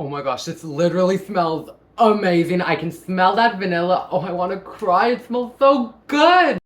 Oh my gosh, this literally smells amazing. I can smell that vanilla. Oh, I want to cry. It smells so good.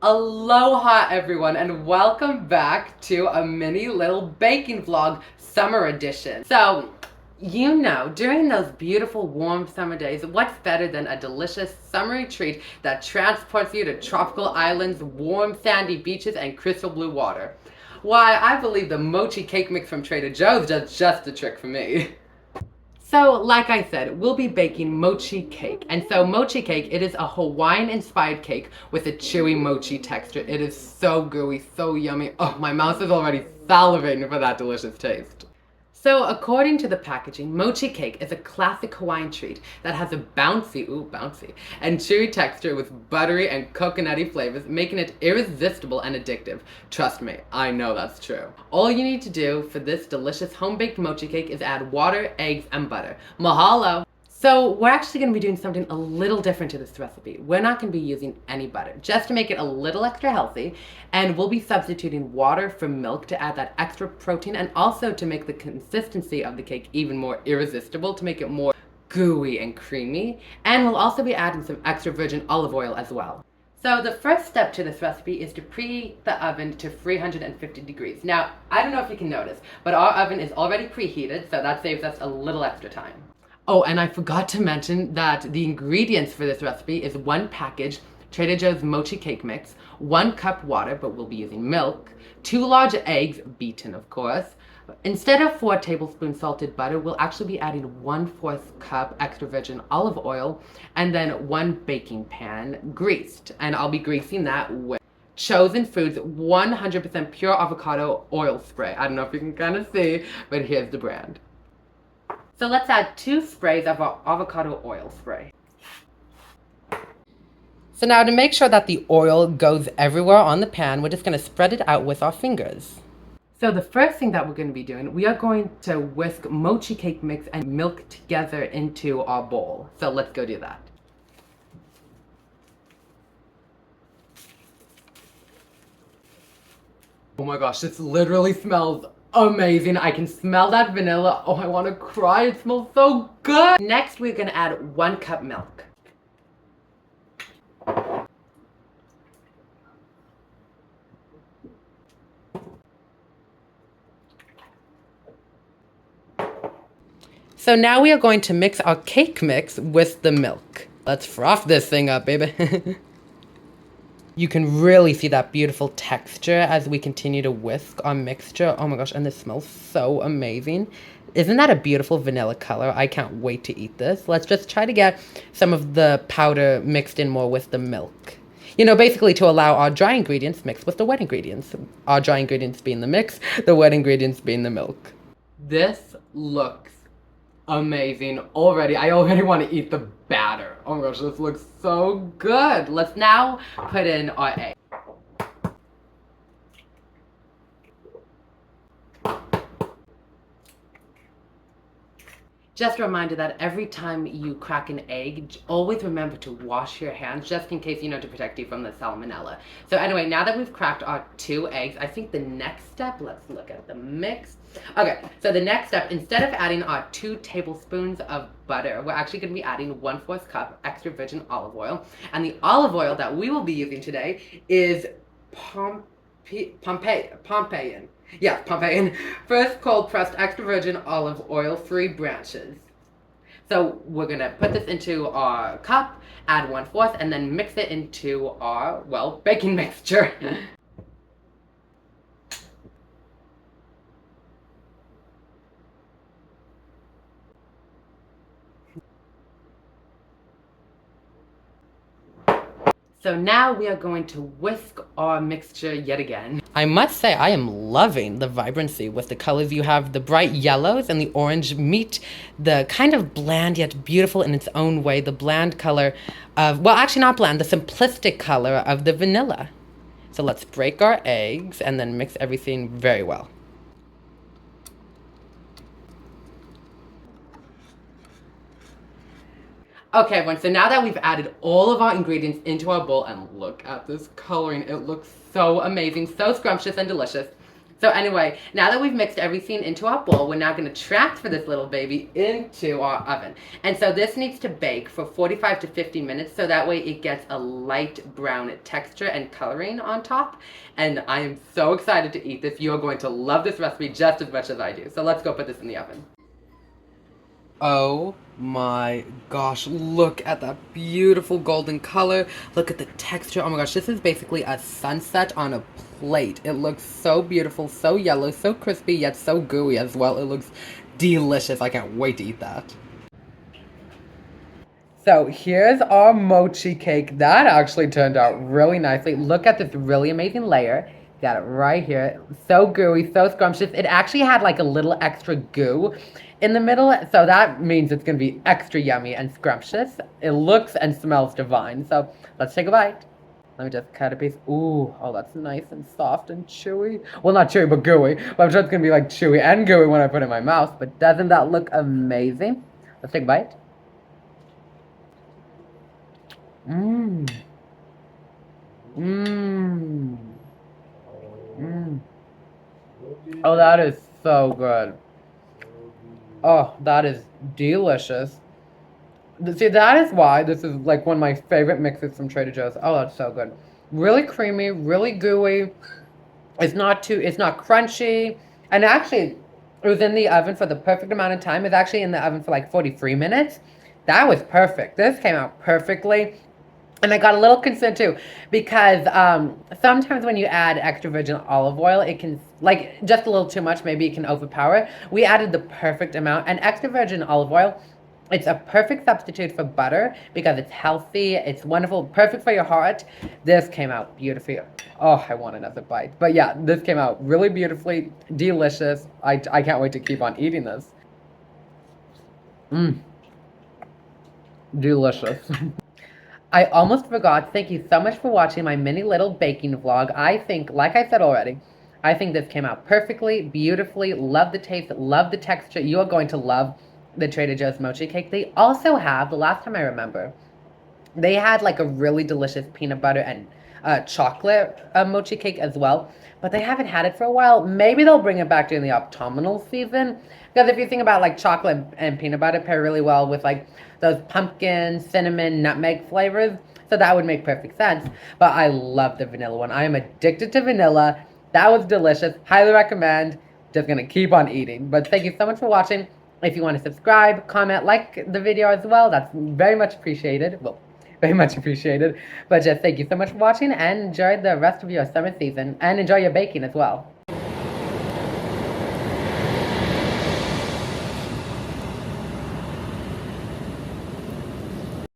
Aloha everyone, and welcome back to a mini little baking vlog summer edition. So, you know, during those beautiful warm summer days, what's better than a delicious summery treat that transports you to tropical islands, warm sandy beaches, and crystal blue water? Why, I believe the mochi cake mix from Trader Joe's does just the trick for me. So, like I said, we'll be baking mochi cake. And so mochi cake, it is a Hawaiian-inspired cake with a chewy mochi texture. It is so gooey, so yummy. Oh, my mouth is already salivating for that delicious taste. So, according to the packaging, mochi cake is a classic Hawaiian treat that has a bouncy, and chewy texture with buttery and coconutty flavors, making it irresistible and addictive. Trust me, I know that's true. All you need to do for this delicious home-baked mochi cake is add water, eggs, and butter. Mahalo! So we're actually going to be doing something a little different to this recipe. We're not going to be using any butter, just to make it a little extra healthy, and we'll be substituting water for milk to add that extra protein and also to make the consistency of the cake even more irresistible, to make it more gooey and creamy, and we'll also be adding some extra virgin olive oil as well. So the first step to this recipe is to preheat the oven to 350 degrees. Now, I don't know if you can notice, but our oven is already preheated, so that saves us a little extra time. Oh, and I forgot to mention that the ingredients for this recipe is 1 package Trader Joe's mochi cake mix, 1 cup water, but we'll be using milk, 2 large eggs, beaten of course. Instead of 4 tablespoons salted butter, we'll actually be adding 1/4 cup extra virgin olive oil, and then 1 baking pan greased. And I'll be greasing that with Chosen Foods 100% pure avocado oil spray. I don't know if you can kind of see, but here's the brand. So let's add 2 sprays of our avocado oil spray. So now to make sure that the oil goes everywhere on the pan, we're just going to spread it out with our fingers. So the first thing that we're going to be doing, we are going to whisk mochi cake mix and milk together into our bowl. So let's go do that. Oh my gosh, this literally smells amazing. I can smell that vanilla. Oh, I want to cry. It smells so good. Next, we're going to add 1 cup milk. So now we are going to mix our cake mix with the milk. Let's froth this thing up, baby. You can really see that beautiful texture as we continue to whisk our mixture. Oh my gosh, and this smells so amazing. Isn't that a beautiful vanilla color? I can't wait to eat this. Let's just try to get some of the powder mixed in more with the milk. You know, basically to allow our dry ingredients mixed with the wet ingredients. Our dry ingredients being the mix, the wet ingredients being the milk. This looks amazing already. I already want to eat the batter. Oh my gosh, this looks so good. Let's now put in our egg. Just a reminder that every time you crack an egg, always remember to wash your hands, just in case, to protect you from the salmonella. So anyway, now that we've cracked our 2 eggs, I think the next step, let's look at the mix. Okay, so the next step, instead of adding our 2 tablespoons of butter, we're actually going to be adding 1/4 cup extra virgin olive oil. And the olive oil that we will be using today is Pompeian. Yes, Pompeian. First cold pressed extra virgin olive oil, 3 branches. So we're gonna put this into our cup, add 1/4, and then mix it into our, baking mixture. So now we are going to whisk our mixture yet again. I must say I am loving the vibrancy with the colors. You have the bright yellows and the orange meet the kind of bland yet beautiful in its own way, the bland color of, well, actually not bland, the simplistic color of the vanilla. So let's break our eggs and then mix everything very well. Okay, everyone, so now that we've added all of our ingredients into our bowl, and look at this coloring, it looks so amazing, so scrumptious and delicious. So anyway, now that we've mixed everything into our bowl, we're now going to transfer this little baby into our oven. And so this needs to bake for 45 to 50 minutes, so that way it gets a light brown texture and coloring on top. And I am so excited to eat this. You are going to love this recipe just as much as I do. So let's go put this in the oven. Oh my gosh, look at that beautiful golden color. Look at the texture. Oh my gosh, this is basically a sunset on a plate. It looks so beautiful, so yellow, so crispy, yet so gooey as well. It looks delicious. I can't wait to eat that. So here's our mochi cake. That actually turned out really nicely. Look at this really amazing layer. Got it right here. So gooey, so scrumptious. It actually had like a little extra goo in the middle, so that means it's gonna be extra yummy and scrumptious. It looks and smells divine. So let's take a bite. Let me just cut a piece. Ooh, oh, that's nice and soft and chewy. Well, not chewy, but gooey. But I'm sure it's gonna be like chewy and gooey when I put it in my mouth. But doesn't that look amazing? Let's take a bite. Mmm. Mmm. Mmm. Oh, that is so good. Oh, that is delicious. See, that is why this is like one of my favorite mixes from Trader Joe's. Oh, that's so good. Really creamy, really gooey. It's not crunchy. And actually, it was in the oven for the perfect amount of time. It's actually in the oven for like 43 minutes. That was perfect. This came out perfectly. And I got a little concerned too, because sometimes when you add extra virgin olive oil, it can, like, just a little too much, maybe it can overpower. We added the perfect amount, and extra virgin olive oil, it's a perfect substitute for butter because it's healthy, it's wonderful, perfect for your heart. This came out beautifully. Oh, I want another bite. But yeah, this came out really beautifully, delicious. I can't wait to keep on eating this. Mmm. Delicious. I almost forgot. Thank you so much for watching my mini little baking vlog. I think, like I said already, I think this came out perfectly, beautifully. Love the taste, love the texture. You are going to love the Trader Joe's mochi cake. They also have, the last time I remember, they had like a really delicious peanut butter and chocolate mochi cake as well. But they haven't had it for a while. Maybe they'll bring it back during the autumnal season. Because if you think about like chocolate and peanut butter pair really well with like those pumpkin, cinnamon, nutmeg flavors. So that would make perfect sense. But I love the vanilla one. I am addicted to vanilla. That was delicious. Highly recommend. Just going to keep on eating. But thank you so much for watching. If you want to subscribe, comment, like the video as well. That's very much appreciated. Well, very much appreciated. But just thank you so much for watching and enjoy the rest of your summer season. And enjoy your baking as well.